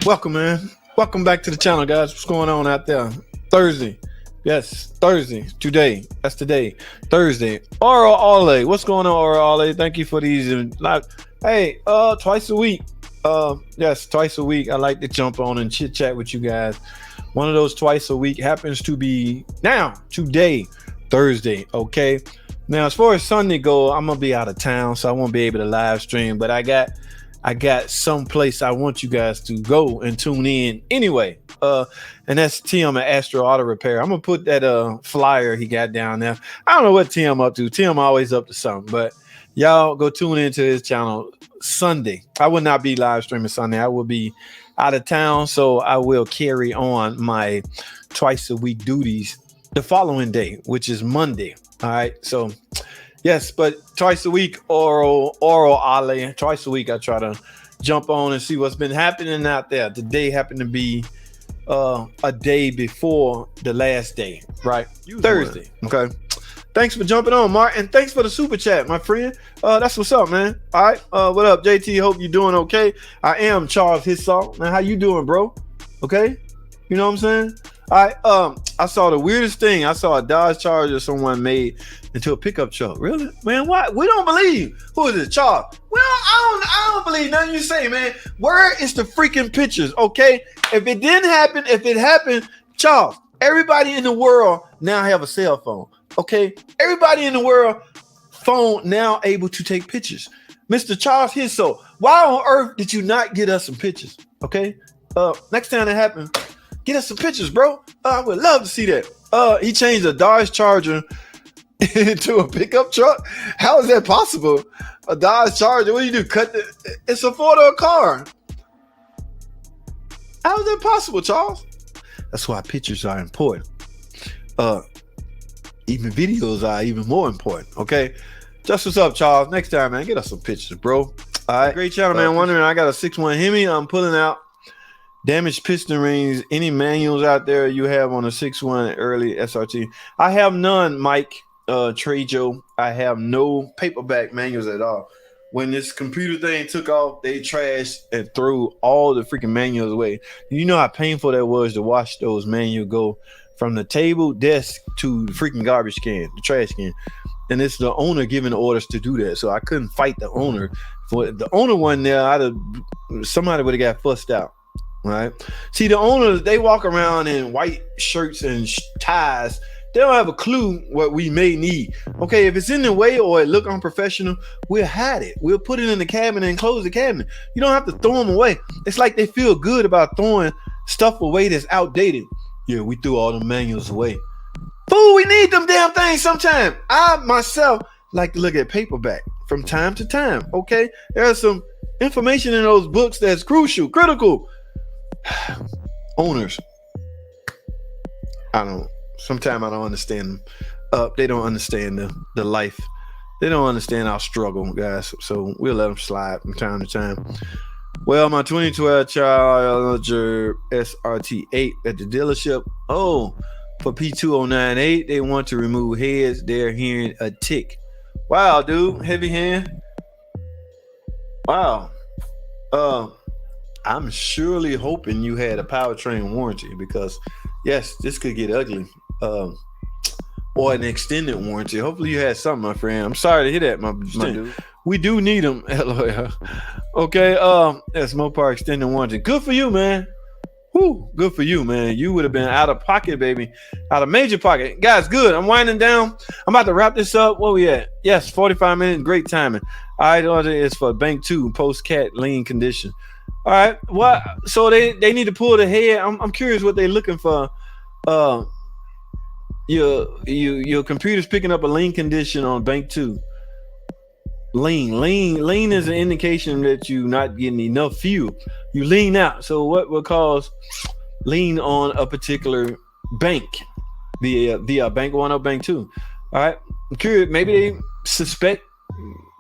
Welcome, man. Welcome back to the channel, guys. What's going on out there? Thursday. Yes, Thursday. Today. That's today. Thursday. Oral Ole. What's going on, Oral Ole? Thank you for these. Hey, twice a week. Yes, twice a week. I like to jump on and chit chat with you guys. One of those twice a week happens to be now, today, Thursday. Okay. Now, as far as Sunday go, I'm gonna be out of town, so I won't be able to live stream. But I got some place I want you guys to go and tune in anyway. And that's Tim at Astro Auto Repair. I'm gonna put that flyer he got down there. I don't know what Tim up to. Tim always up to something, but y'all go tune into his channel Sunday. I will not be live streaming Sunday. I will be out of town, so I will carry on my twice a week duties the following day, which is Monday. All right, so yes, but twice a week, oral Ale. Twice a week, I try to jump on and see what's been happening out there. Today happened to be a day before the last day, right? Thursday. Okay. Thanks for jumping on, Mark, and thanks for the super chat, my friend. That's what's up, man. All right. What up, JT? Hope you're doing okay. I am Charles Hissaw. Now, how you doing, bro? Okay. You know what I'm saying? All right. I saw the weirdest thing. I saw a Dodge Charger someone made into a pickup truck. Really, man? What? We don't believe. Who is it, Charles? Well, I don't believe nothing you say, man. Where is the freaking pictures? Okay. If it didn't happen, if it happened, Charles, everybody in the world now have a cell phone. Okay. Everybody in the world phone now able to take pictures. Mr. Charles Hissaw, why on earth did you not get us some pictures? Okay. Next time that happens, get us some pictures, bro. I would love to see that. He changed a Dodge Charger into a pickup truck. How is that possible? A Dodge Charger? What do you do? It's a four-door car. How is that possible, Charles? That's why pictures are important. Even videos are even more important. Okay. Just what's up, Charles? Next time, man, get us some pictures, bro. All right. Great channel, man. Wondering, I got a 6.1 Hemi. I'm pulling out damaged piston rings. Any manuals out there you have on a 6.1 early SRT? I have none, Mike Trejo. I have no paperback manuals at all. When this computer thing took off, they trashed and threw all the freaking manuals away. You know how painful that was to watch those manuals go from the table, desk to the freaking garbage can, the trash can. And it's the owner giving orders to do that. So I couldn't fight the owner. For the owner one there, somebody would have got fussed out. Right. See, the owners, they walk around in white shirts and ties. They don't have a clue what we may need. Okay, if it's in the way or it look unprofessional, we'll hide it. We'll put it in the cabinet and close the cabinet. You don't have to throw them away. It's like they feel good about throwing stuff away that's outdated. Yeah, we threw all the manuals away. Fool, we need them damn things sometime. I myself like to look at paperback from time to time. Okay, there's some information in those books that's crucial, critical. Owners, sometimes I don't understand them. They don't understand the life. They don't understand our struggle, guys. So we'll let them slide from time to time. Well, my 2012 Charger SRT8 at the dealership. Oh, for P2098, they want to remove heads. They're hearing a tick. Wow, dude, heavy hand. Wow. I'm surely hoping you had a powertrain warranty because, yes, this could get ugly. Or an extended warranty. Hopefully you had something, my friend. I'm sorry to hear that, my dude. We do need them. Okay, that's Mopar extended warranty. Good for you, man. Whoo, good for you, man. You would have been out of pocket, baby. Out of major pocket. Guys, good. I'm winding down. I'm about to wrap this up. Where we at? Yes, 45 minutes. Great timing. All right, order is for Bank 2, post-cat lean condition. All right. What? So they need to pull the head. I'm curious what they're looking for. Your computer's picking up a lean condition on Bank 2. Lean is an indication that you're not getting enough fuel. You lean out. So what will cause lean on a particular bank via Bank 1 or Bank 2? All right. I'm curious. Maybe they suspect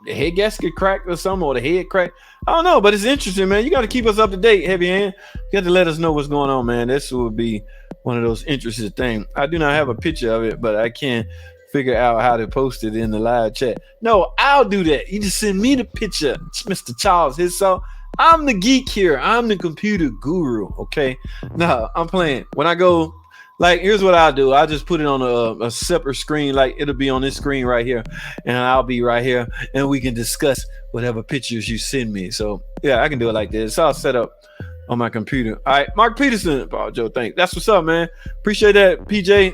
the head gasket cracked or something, or the head cracked. I don't know, but it's interesting, man. You got to keep us up to date, heavy hand. You got to let us know what's going on, man. This would be one of those interesting things. I do not have a picture of it, but I can figure out how to post it in the live chat. No, I'll do that. You just send me the picture, Mr. Charles Hissaw. I'm the geek here. I'm the computer guru. Okay. No, I'm playing. When I go, like, here's what I'll do. I'll just put it on a separate screen. Like, it'll be on this screen right here. And I'll be right here. And we can discuss whatever pictures you send me. So, yeah, I can do it like this. It's all set up on my computer. All right. Mark Peterson. Oh, Joe, thanks. That's what's up, man. Appreciate that, PJ.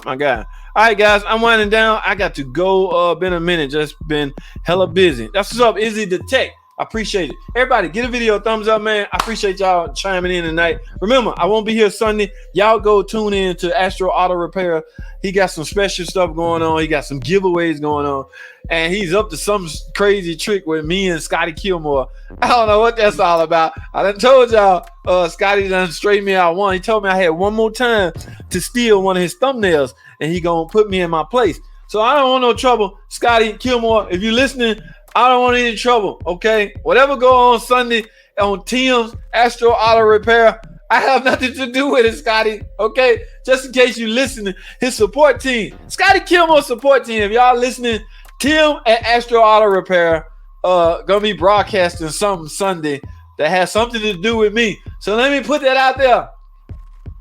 My guy. All right, guys. I'm winding down. I got to go. Been a minute. Just been hella busy. That's what's up. Izzy the Tech. I appreciate it. Everybody, give a video a thumbs up, man. I appreciate y'all chiming in tonight. Remember, I won't be here Sunday. Y'all go tune in to Astro Auto Repair. He got some special stuff going on. He got some giveaways going on. And he's up to some crazy trick with me and Scotty Kilmer. I don't know what that's all about. I done told y'all, Scotty done straightened me out one. He told me I had one more time to steal one of his thumbnails, and he gonna put me in my place. So I don't want no trouble. Scotty Kilmer, if you're listening, I don't want any trouble, okay? Whatever go on Sunday on Tim's Astro Auto Repair, I have nothing to do with it, Scotty, okay? Just in case you listening, his support team, Scotty Kilmer support team, if y'all listening, Tim at Astro Auto Repair gonna be broadcasting something Sunday that has something to do with me. So let me put that out there.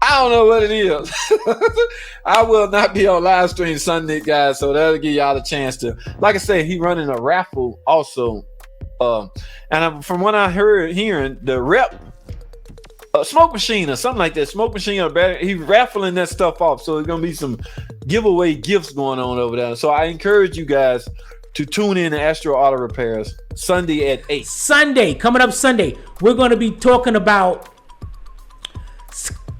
I don't know what it is. I will not be on live stream Sunday, guys. So that'll give y'all a chance to, like I say, he running a raffle also. And from what I hearing, the rep smoke machine or something like that, smoke machine or battery, he's raffling that stuff off. So there's gonna be some giveaway gifts going on over there. So I encourage you guys to tune in to Astro Auto Repairs Sunday at 8. Sunday, coming up Sunday, we're gonna be talking about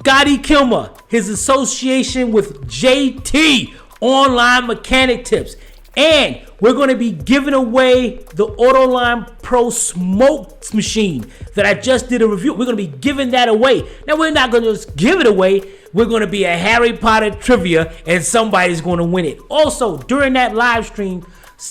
Scotty Kilmer, his association with JT Online Mechanic Tips. And we're going to be giving away the Autoline Pro Smoke Machine that I just did a review. We're going to be giving that away. Now, we're not going to just give it away. We're going to be a Harry Potter trivia, and somebody's going to win it. Also, during that live stream,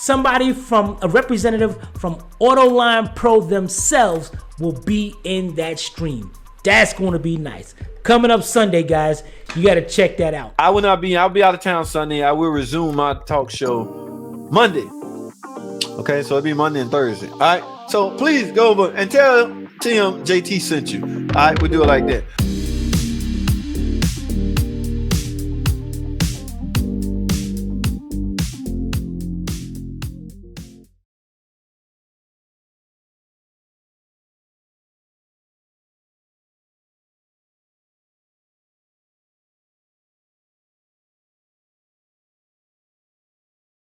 a representative from Autoline Pro themselves will be in that stream. That's going to be nice. Coming up Sunday, guys. You got to check that out. I'll be out of town Sunday. I will resume my talk show Monday. Okay, so it'll be Monday and Thursday. All right. So please go over and tell Tim JT sent you. All right, we'll do it like that.